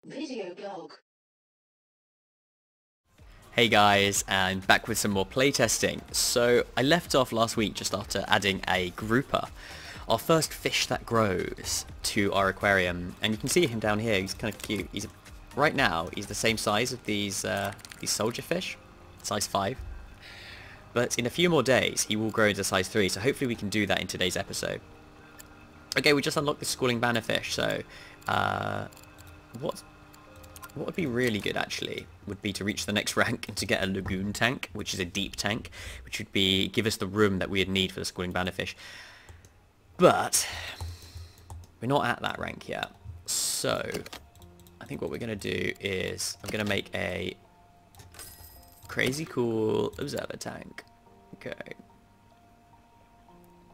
Video blog. Hey guys, and back with some more playtesting. So I left off last week just after adding a grouper, our first fish that grows, to our aquarium, and you can see him down here. He's kind of cute. Right now he's the same size as these soldier fish, size 5. But in a few more days he will grow into size 3, so hopefully we can do that in today's episode. Okay, we just unlocked the schooling bannerfish, so what would be really good actually would be to reach the next rank and to get a lagoon tank, which is a deep tank, which would give us the room that we'd need for the schooling bannerfish. But we're not at that rank yet, so I think what we're going to do is I'm going to make a crazy cool observer tank. Okay.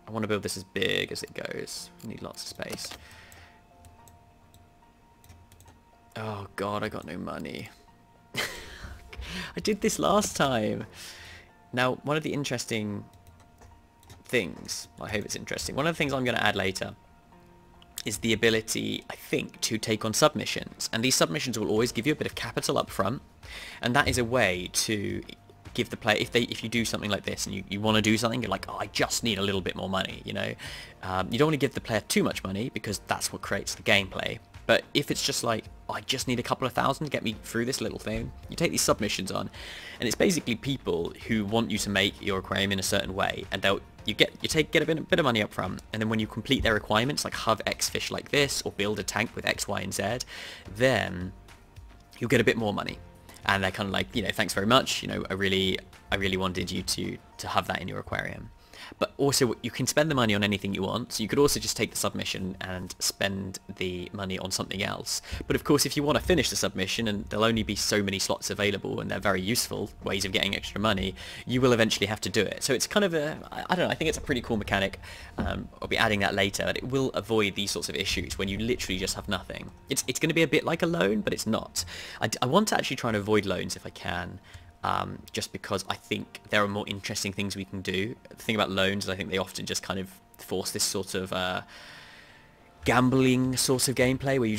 I want to build this as big as it goes. We need lots of space. Oh god, I got no money. I did this last time. Now, one of the interesting things, I hope it's interesting, one of the things I'm going to add later is the ability, I think, to take on submissions. And these submissions will always give you a bit of capital up front, and that is a way to give the player, if you do something like this and you want to do something, you're like, oh, I just need a little bit more money, you know. You don't want to give the player too much money because that's what creates the gameplay. But if it's just like, oh, I just need a couple of thousand to get me through this little thing, you take these submissions on, and it's basically people who want you to make your aquarium in a certain way, and you get a bit of money up front, and then when you complete their requirements, like have X fish like this, or build a tank with X, Y, and Z, then you'll get a bit more money. And they're kind of like, you know, thanks very much, you know, I really wanted you to have that in your aquarium. But also, you can spend the money on anything you want, so you could also just take the submission and spend the money on something else. But of course, if you want to finish the submission, and there'll only be so many slots available, and they're very useful ways of getting extra money, you will eventually have to do it. So it's kind of I don't know, I think it's a pretty cool mechanic. I'll be adding that later, but it will avoid these sorts of issues when you literally just have nothing. It's going to be a bit like a loan, but it's not. I want to actually try and avoid loans if I can. Just because I think there are more interesting things we can do. The thing about loans is I think they often just kind of force this sort of gambling sort of gameplay where you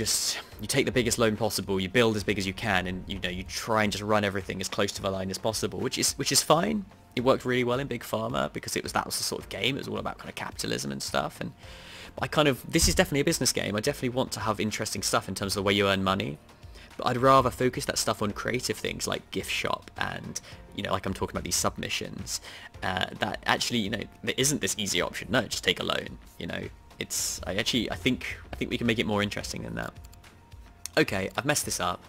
take the biggest loan possible, you build as big as you can, and you know, you try and just run everything as close to the line as possible, which is fine. It worked really well in Big Pharma because that was the sort of game. It was all about kind of capitalism and stuff, and this is definitely a business game. I definitely want to have interesting stuff in terms of the way you earn money. But I'd rather focus that stuff on creative things like gift shop and, you know, like I'm talking about these submissions. That actually, you know, there isn't this easy option. No, just take a loan. You know, I think we can make it more interesting than that. Okay, I've messed this up.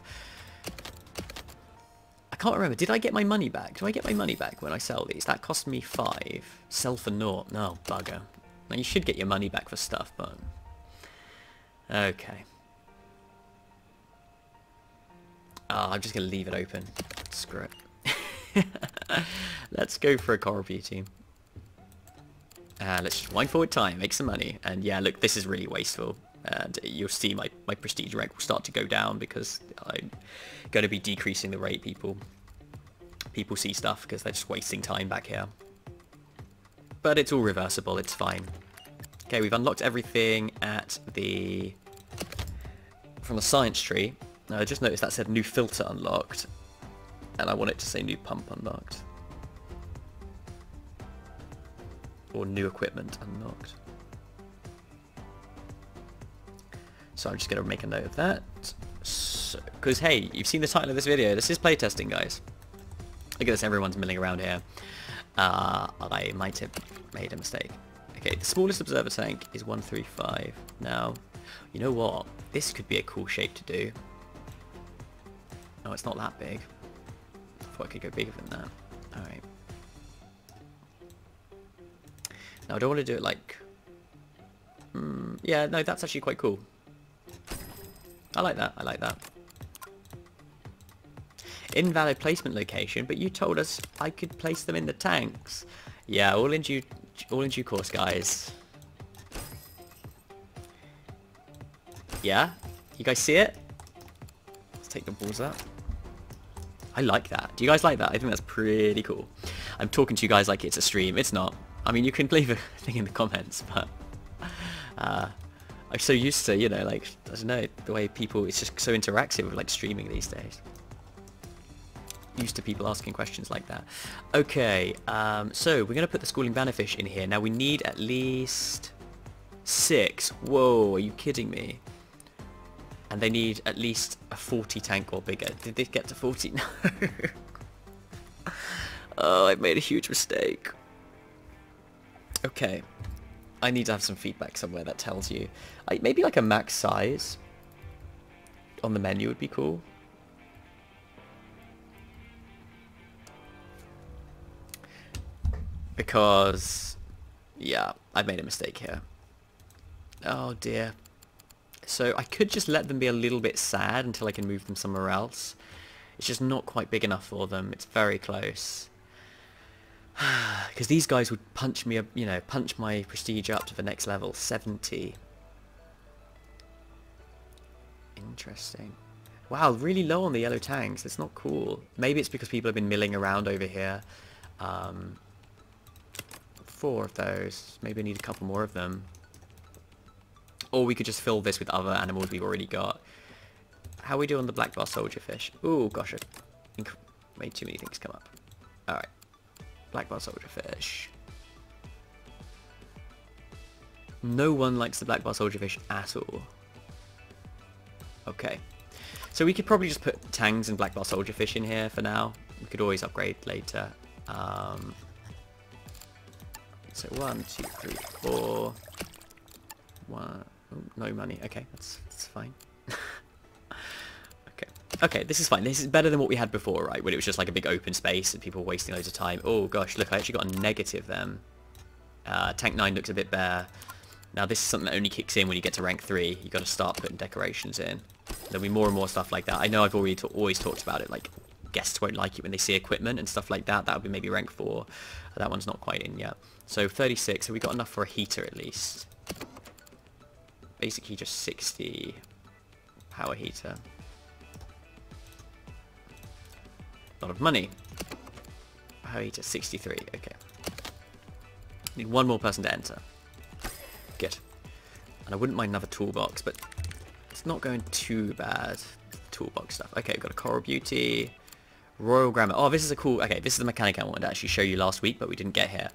I can't remember. Did I get my money back? Do I get my money back when I sell these? That cost me 5. Sell for naught. No, bugger. Now you should get your money back for stuff, but okay. I'm just going to leave it open. Screw it. Let's go for a coral beauty. Let's just wind forward time, make some money. And yeah, look, this is really wasteful. And you'll see my prestige rank will start to go down because I'm going to be decreasing the rate people see stuff because they're just wasting time back here. But it's all reversible, it's fine. Okay, we've unlocked everything from the science tree. Now, I just noticed that said new filter unlocked, and I want it to say new pump unlocked. Or new equipment unlocked. So I'm just going to make a note of that. Because, hey, you've seen the title of this video. This is playtesting, guys. Look at this, everyone's milling around here. I might have made a mistake. Okay, the smallest observer tank is 135. Now, you know what? This could be a cool shape to do. No, it's not that big. I thought I could go bigger than that. Alright. Now, I don't want to do it like... yeah, no, that's actually quite cool. I like that, I like that. Invalid placement location, but you told us I could place them in the tanks. Yeah, all in due course, guys. Yeah? You guys see it? Let's take the balls out. I like that. Do you guys like that? I think that's pretty cool. I'm talking to you guys like it's a stream. It's not. I mean, you can leave a thing in the comments, but I I'm so used to, you know, like, I don't know, the way people, it's just so interactive with like streaming these days. Used to people asking questions like that. Okay, so we're going to put the schooling bannerfish in here. Now we need at least 6. Whoa, are you kidding me? And they need at least a 40 tank or bigger. Did they get to 40? No. Oh, I've made a huge mistake. Okay. I need to have some feedback somewhere that tells you. Maybe like a max size on the menu would be cool. Because, yeah, I've made a mistake here. Oh dear. So I could just let them be a little bit sad until I can move them somewhere else. It's just not quite big enough for them. It's very close. Because these guys would punch me, you know, punch my prestige up to the next level, 70. Interesting. Wow, really low on the yellow tanks. It's not cool. Maybe it's because people have been milling around over here. 4 of those. Maybe I need a couple more of them. Or we could just fill this with other animals we've already got. How are we do on the black bar soldier fish? Oh gosh, I made too many things come up. Alright. Black bar soldier fish. No one likes the black bar soldier fish at all. Okay. So we could probably just put tangs and black bar soldier fish in here for now. We could always upgrade later. So 1, 2, 3, 4. 1. Oh, no money. Okay, that's fine. Okay, this is fine. This is better than what we had before, right? When it was just like a big open space and people were wasting loads of time. Oh gosh, look, I actually got a negative then. Tank 9 looks a bit bare. Now this is something that only kicks in when you get to rank 3. You got to start putting decorations in. There'll be more and more stuff like that. I know I've already always talked about it, like guests won't like it when they see equipment and stuff like that. That would be maybe rank 4. That one's not quite in yet. So 36, so we got enough for a heater at least. Basically just 60 power heater. A lot of money. Power heater 63, okay. Need one more person to enter. Good. And I wouldn't mind another toolbox, but it's not going too bad. Toolbox stuff. Okay, we've got a Coral Beauty. Royal Grammar. Oh, this is a cool... Okay, this is the mechanic I wanted to actually show you last week, but we didn't get here.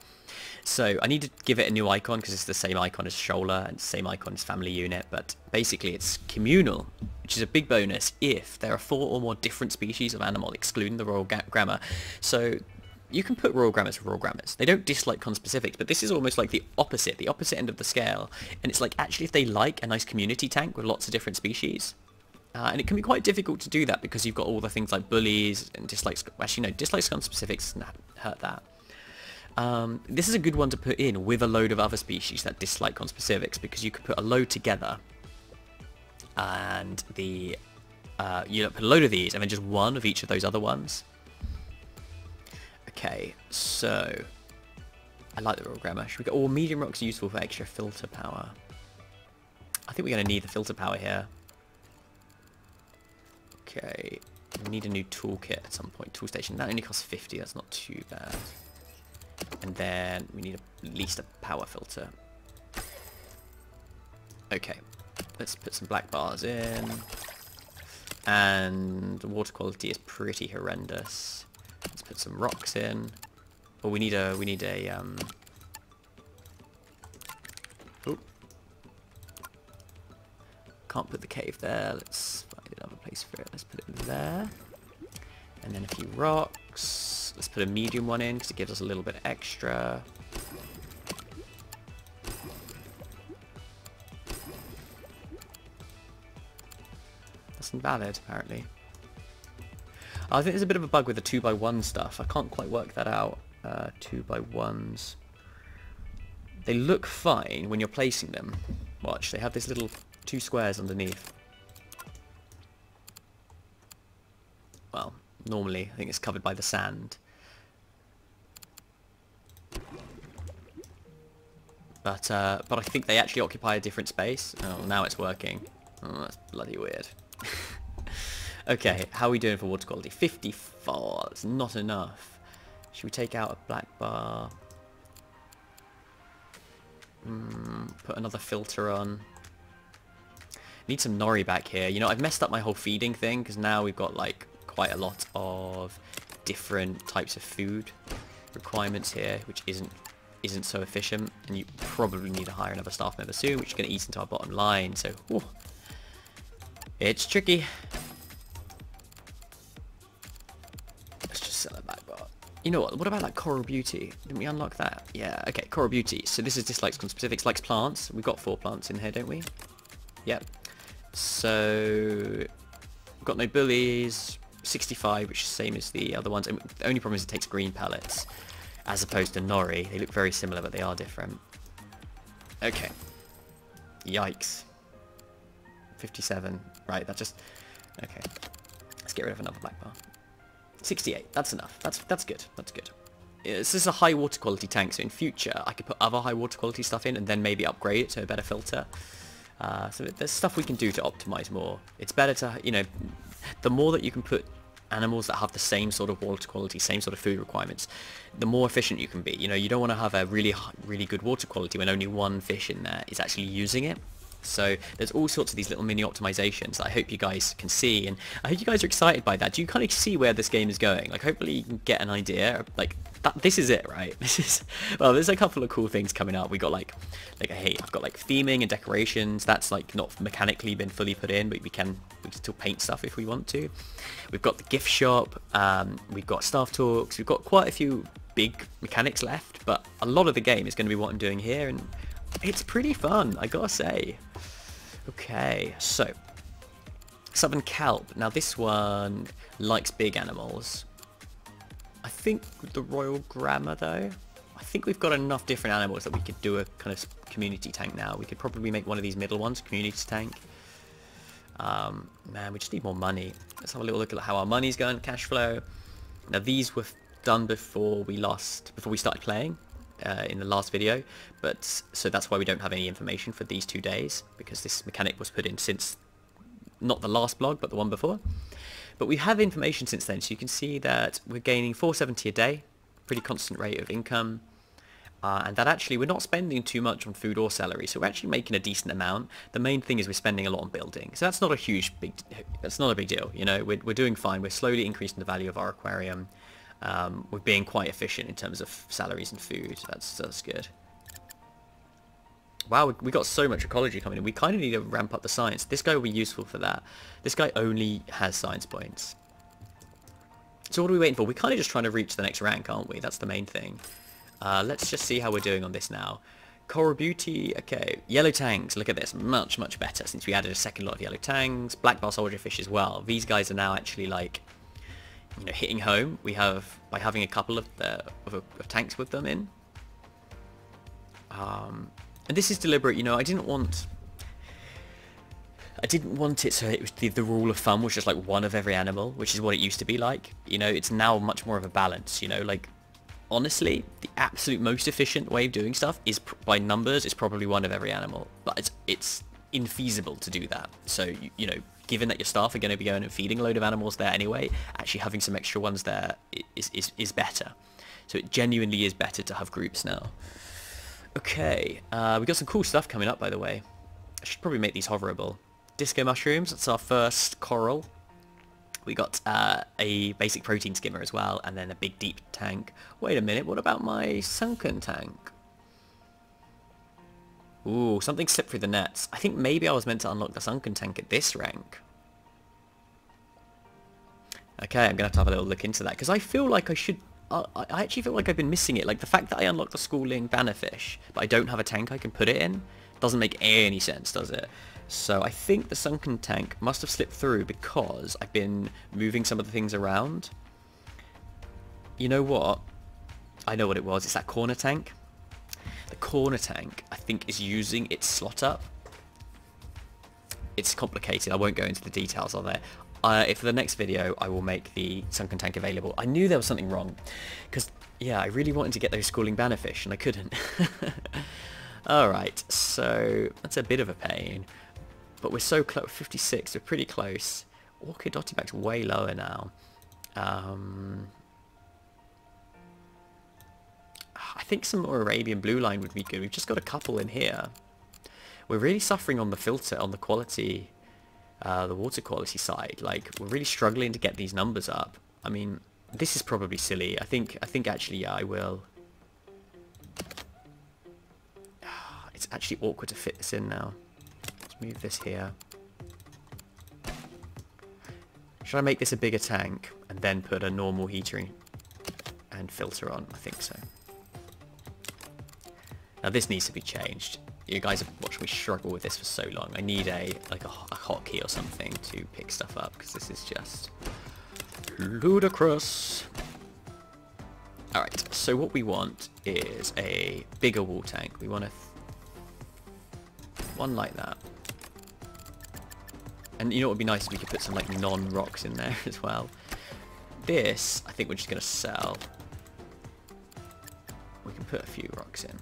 So I need to give it a new icon because it's the same icon as Shola and the same icon as Family Unit, but basically it's communal, which is a big bonus if there are 4 or more different species of animal, excluding the Royal Grammar. So you can put Royal Grammars for Royal Grammars. They don't dislike conspecifics, but this is almost like the opposite end of the scale. And it's like actually if they like a nice community tank with lots of different species, and it can be quite difficult to do that because you've got all the things like bullies and dislikes. Actually, no, dislikes conspecifics hurt that. This is a good one to put in with a load of other species that dislike conspecifics because you could put a load together and you put a load of these and then just one of each of those other ones. Okay, so I like the Royal Grammar. Should we go? Oh, medium rock's useful for extra filter power. I think we're going to need the filter power here. Okay, we need a new toolkit at some point. Tool station. That only costs 50. That's not too bad. And then we need at least a power filter. Okay, let's put some black bars in. And the water quality is pretty horrendous. Let's put some rocks in. Oh, we need a oh. Can't put the cave there. Let's find another place for it. Let's put it there. And then a few rocks. Let's put a medium one in because it gives us a little bit extra. That's invalid, apparently. I think there's a bit of a bug with the 2x1 stuff. I can't quite work that out. 2x1s. They look fine when you're placing them. Watch, they have this little 2 squares underneath. Well, normally I think it's covered by the sand. But I think they actually occupy a different space. Oh, now it's working. Oh, that's bloody weird. Okay, how are we doing for water quality? 54. That's not enough. Should we take out a black bar? Put another filter on. Need some nori back here. You know, I've messed up my whole feeding thing because now we've got like quite a lot of different types of food requirements here, which isn't so efficient, and you probably need to hire another staff member soon, which is going to eat into our bottom line. So, whew, it's tricky. Let's just sell it back, but you know what? What about that Coral Beauty? Didn't we unlock that? Yeah. Okay, Coral Beauty. So this is dislikes specifics, likes plants. We've got 4 plants in here, don't we? Yep. So we've got no bullies. 65, which is the same as the other ones. And the only problem is it takes green pellets as opposed to nori. They look very similar, but they are different. Okay. Yikes. 57. Right, that just... Okay. Let's get rid of another black bar. 68. That's enough. That's good. That's good. This is a high water quality tank, so in future I could put other high water quality stuff in and then maybe upgrade it to a better filter. So there's stuff we can do to optimize more. It's better to, you know, the more that you can put animals that have the same sort of water quality, same sort of food requirements, the more efficient you can be. You know, you don't want to have a really good water quality when only one fish in there is actually using it. So there's all sorts of these little mini optimizations that I hope you guys can see, and I hope you guys are excited by that. Do you kind of see where this game is going? Like, hopefully you can get an idea. Like, this is it, right? This is, well, there's a couple of cool things coming up. We got like hey, I've got like theming and decorations. That's like not mechanically been fully put in, but we can still paint stuff if we want to. We've got the gift shop. We've got staff talks. We've got quite a few big mechanics left, but a lot of the game is going to be what I'm doing here, and it's pretty fun, I gotta say. Okay, so Southern Kelp. Now this one likes big animals. I think with the Royal Grammar though, I think we've got enough different animals that we could do a kind of community tank now. We could probably make one of these middle ones, community tank. Man, we just need more money. Let's have a little look at how our money's going, cash flow. Now these were done before we started playing. In the last video, but so that's why we don't have any information for these 2 days, because this mechanic was put in since not the last blog but the one before. But we have information since then, so you can see that we're gaining 470 a day, pretty constant rate of income, and that actually we're not spending too much on food or salary, so we're actually making a decent amount. The main thing is we're spending a lot on building, so that's not that's not a big deal. You know, we're doing fine. We're slowly increasing the value of our aquarium. We're being quite efficient in terms of salaries and food. That's good. Wow, we got so much ecology coming in. We kind of need to ramp up the science. This guy will be useful for that. This guy only has science points. So what are we waiting for? We're kind of just trying to reach the next rank, aren't we? That's the main thing. Let's just see how we're doing on this now. Coral Beauty, okay. Yellow tangs, look at this. Much, much better since we added a second lot of yellow tangs. Black bar soldier fish as well. These guys are now actually like, you know, hitting home. We have by having a couple of tanks with them in. And this is deliberate. You know, I didn't want it so it was the rule of thumb was just like one of every animal, which is what it used to be like. You know, it's now much more of a balance. You know, like honestly, the absolute most efficient way of doing stuff is by numbers. Is probably one of every animal, but it's infeasible to do that. So you know, given that your staff are going to be going and feeding a load of animals there anyway, actually having some extra ones there is better. So it genuinely is better to have groups now. Okay, we got some cool stuff coming up, by the way. I should probably make these hoverable. Disco mushrooms, that's our first coral. We got a basic protein skimmer as well, and then a big deep tank. Wait a minute, what about my sunken tank? Ooh, something slipped through the nets. I think maybe I was meant to unlock the sunken tank at this rank. Okay, I'm going to have a little look into that, because I feel like I should... I actually feel like I've been missing it. Like, the fact that I unlocked the schooling bannerfish, but I don't have a tank I can put it in, doesn't make any sense, does it? So I think the sunken tank must have slipped through because I've been moving some of the things around. You know what? I know what it was. It's that corner tank. The corner tank, I think, is using its slot up. It's complicated. I won't go into the details of it. If for the next video, I will make the sunken tank available. I knew there was something wrong. Because, yeah, I really wanted to get those schooling bannerfish, and I couldn't. Alright, so that's a bit of a pain. But we're so close. 56, we're pretty close. Orchid Dottibac's way lower now. I think some more Arabian blue line would be good. We've just got a couple in here. We're really suffering on the filter, on the quality. the water quality side. Like, we're really struggling to get these numbers up. I mean, this is probably silly. I think actually, yeah, I will. It's actually awkward to fit this in now. Let's move this here. Should I make this a bigger tank and then put a normal heater and filter on? I think so. Now this needs to be changed. You guys have watched me struggle with this for so long. I need a hotkey or something to pick stuff up, because this is just ludicrous. Alright, so what we want is a bigger wall tank. We want one like that. And you know what would be nice if we could put some like non-rocks in there as well. This, I think we're just going to sell. We can put a few rocks in.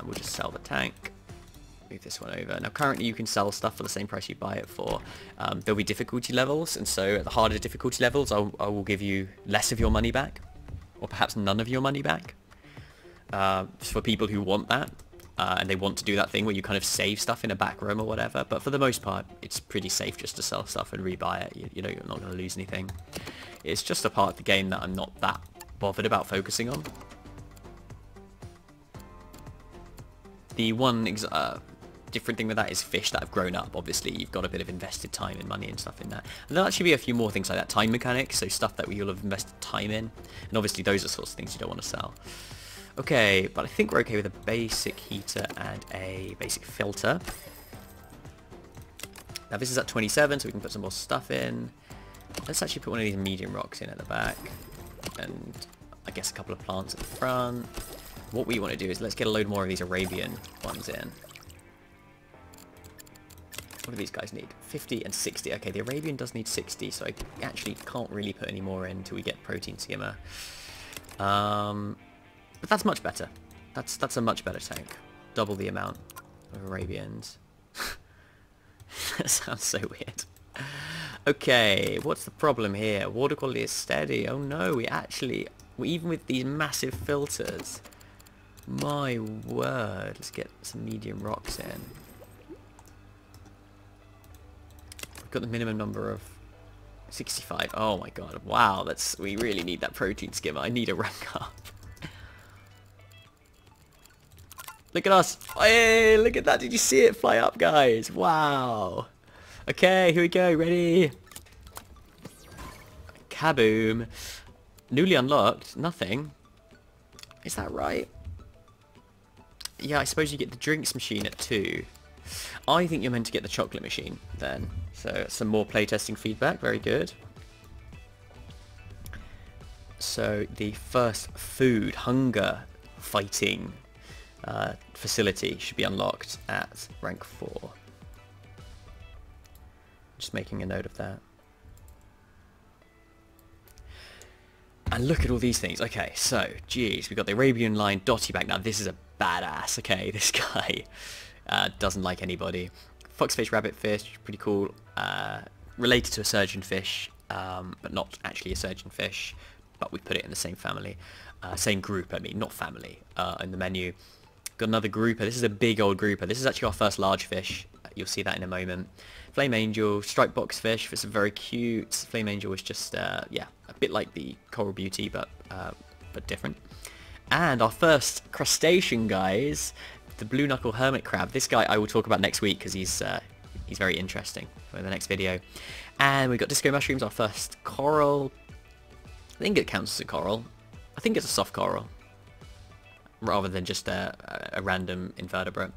We'll just sell the tank. Move this one over. Now currently you can sell stuff for the same price you buy it for. There'll be difficulty levels, and so at the harder difficulty levels I will give you less of your money back, or perhaps none of your money back. For people who want that, and they want to do that thing where you kind of save stuff in a back room or whatever, but for the most part it's pretty safe just to sell stuff and rebuy it. You know, you're not going to lose anything. It's just a part of the game that I'm not that bothered about focusing on. The one different thing with that is fish that have grown up. Obviously, you've got a bit of invested time and money and stuff in that. And there'll actually be a few more things like that. Time mechanics, so stuff that you'll have invested time in. And obviously, those are sorts of things you don't want to sell. Okay, but I think we're okay with a basic heater and a basic filter. Now, this is at 27, so we can put some more stuff in. Let's actually put one of these medium rocks in at the back. And I guess a couple of plants at the front. What we want to do is let's get a load more of these Arabian ones in. What do these guys need? 50 and 60. Okay, the Arabian does need 60, so I actually can't really put any more in until we get protein skimmer. But that's much better. That's a much better tank. Double the amount of Arabians. That sounds so weird. Okay, what's the problem here? Water quality is steady. Oh no, even with these massive filters. My word. Let's get some medium rocks in. We've got the minimum number of 65. Oh my god. Wow, we really need that protein skimmer. I need a rank up. Look at us. Hey, look at that. Did you see it fly up, guys? Wow. Okay, here we go. Ready? Kaboom. Newly unlocked. Nothing. Is that right? Yeah, I suppose you get the drinks machine at 2. I think you're meant to get the chocolate machine then. So some more playtesting feedback. Very good. So the first food hunger fighting facility should be unlocked at rank 4. Just making a note of that. And look at all these things. Okay, so, geez, we've got the Arabian line Dotty back. Now, this is a badass, okay? This guy doesn't like anybody. Foxfish, rabbitfish, pretty cool. Related to a surgeonfish, but not actually a surgeonfish. But we put it in the same family. Same group, I mean, not family, in the menu. Got another grouper. This is a big old grouper. This is actually our first large fish. You'll see that in a moment. Flame Angel, striped boxfish. It's very cute. Flame Angel is just, yeah, a bit like the Coral Beauty, but different. And our first crustacean, guys, the blue knuckle hermit crab. This guy I will talk about next week because he's very interesting for the next video. And we've got disco mushrooms, our first coral. I think it counts as a coral. I think it's a soft coral, rather than just a random invertebrate.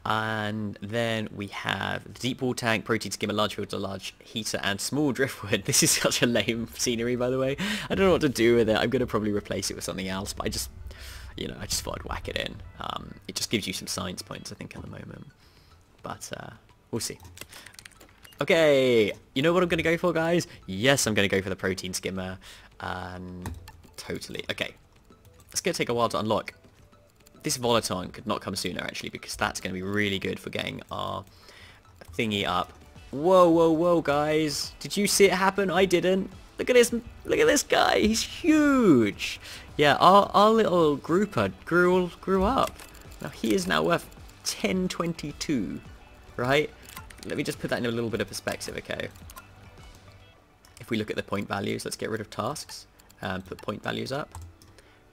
And then we have the deep wall tank, protein skimmer, large filter, large heater, and small driftwood. This is such a lame scenery, by the way. I don't know what to do with it. I'm going to probably replace it with something else, but I just thought I'd whack it in. It just gives you some science points, I think, at the moment. But we'll see. Okay, you know what I'm going to go for, guys? Yes, I'm going to go for the protein skimmer. Totally. Okay, it's going to take a while to unlock. This Volaton could not come sooner, actually, because that's going to be really good for getting our thingy up. Whoa, whoa, whoa, guys. Did you see it happen? I didn't. Look at this. Look at this guy. He's huge. Yeah, our little grouper grew up. Now he is now worth 1022, right? Let me just put that in a little bit of perspective, okay? If we look at the point values, let's get rid of tasks and put point values up.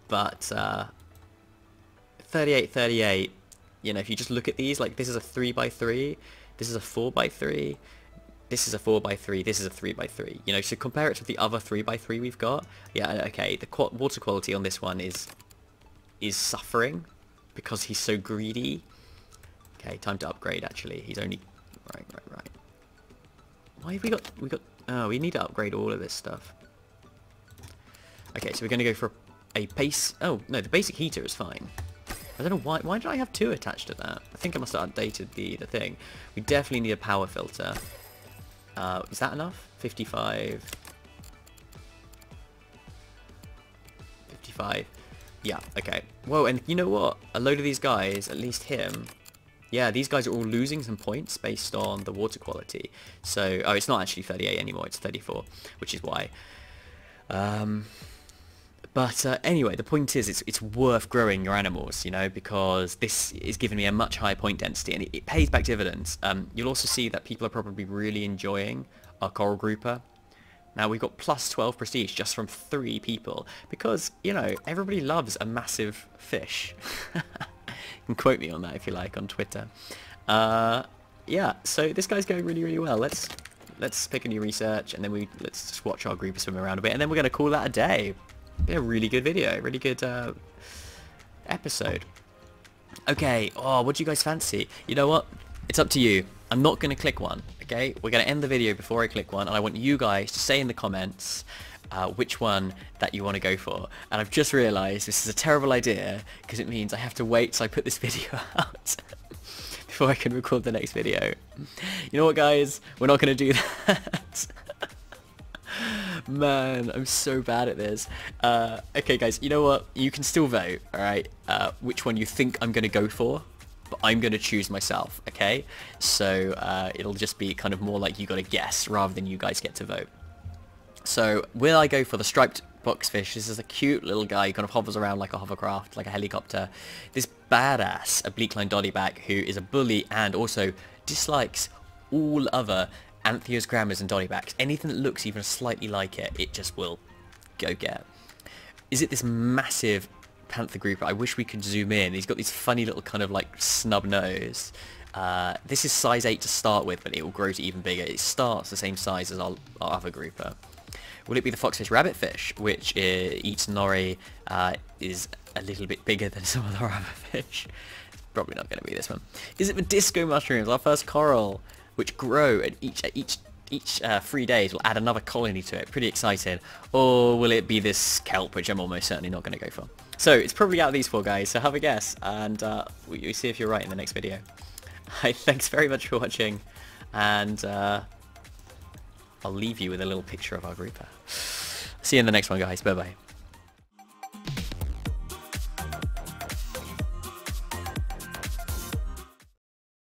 But 38, 38. You know, if you just look at these, like this is a 3x3, this is a 4x3. This is a 4x3, this is a 3x3. You know, so compare it to the other 3x3 we've got. Yeah, okay, the water quality on this one is suffering because he's so greedy. Okay, time to upgrade actually. He's only... Right. Why have we got... Oh, we need to upgrade all of this stuff. Okay, so we're going to go for a base... Oh, no, the basic heater is fine. I don't know why... Why did I have 2 attached to that? I think I must have updated the thing. We definitely need a power filter. Is that enough? 55. 55. Yeah, okay. Whoa, and you know what? A load of these guys, at least him... Yeah, these guys are all losing some points based on the water quality. So, oh, it's not actually 38 anymore, it's 34, which is why. But anyway, the point is, it's worth growing your animals, you know, because this is giving me a much higher point density, and it pays back dividends. You'll also see that people are probably really enjoying our coral grouper. Now, we've got plus 12 prestige just from 3 people, because, you know, everybody loves a massive fish. You can quote me on that if you like on Twitter. Yeah, so this guy's going really, really well. Let's pick a new research, and then let's just watch our grouper swim around a bit, and then we're going to call that a day. Been a really good video, really good episode. Okay, oh, what do you guys fancy? You know what? It's up to you. I'm not going to click one, okay? We're going to end the video before I click one, and I want you guys to say in the comments which one that you want to go for. And I've just realised this is a terrible idea, because it means I have to wait till I put this video out before I can record the next video. You know what, guys? We're not going to do that. Man, I'm so bad at this. Okay, guys, you know what? You can still vote, alright? Which one you think I'm going to go for, but I'm going to choose myself, okay? So it'll just be kind of more like you got to guess rather than you guys get to vote. So will I go for the striped boxfish? This is a cute little guy who kind of hovers around like a hovercraft, like a helicopter. This badass oblique-line doddyback who is a bully and also dislikes all other Anthias, grammars and dollybacks. Anything that looks even slightly like it, it just will go get. Is it this massive panther grouper? I wish we could zoom in. He's got these funny little kind of like snub nose. This is size 8 to start with, but it will grow to even bigger. It starts the same size as our other grouper. Will it be the foxfish rabbitfish, which eats nori, is a little bit bigger than some of the other fish? It's probably not going to be this one. Is it the disco mushrooms, our first coral, which grow at each 3 days? Will add another colony to it. Pretty excited. Or will it be this kelp, which I'm almost certainly not going to go for? So it's probably out of these 4 guys, so have a guess, and we'll see if you're right in the next video. Thanks very much for watching, and I'll leave you with a little picture of our grouper. See you in the next one, guys. Bye bye.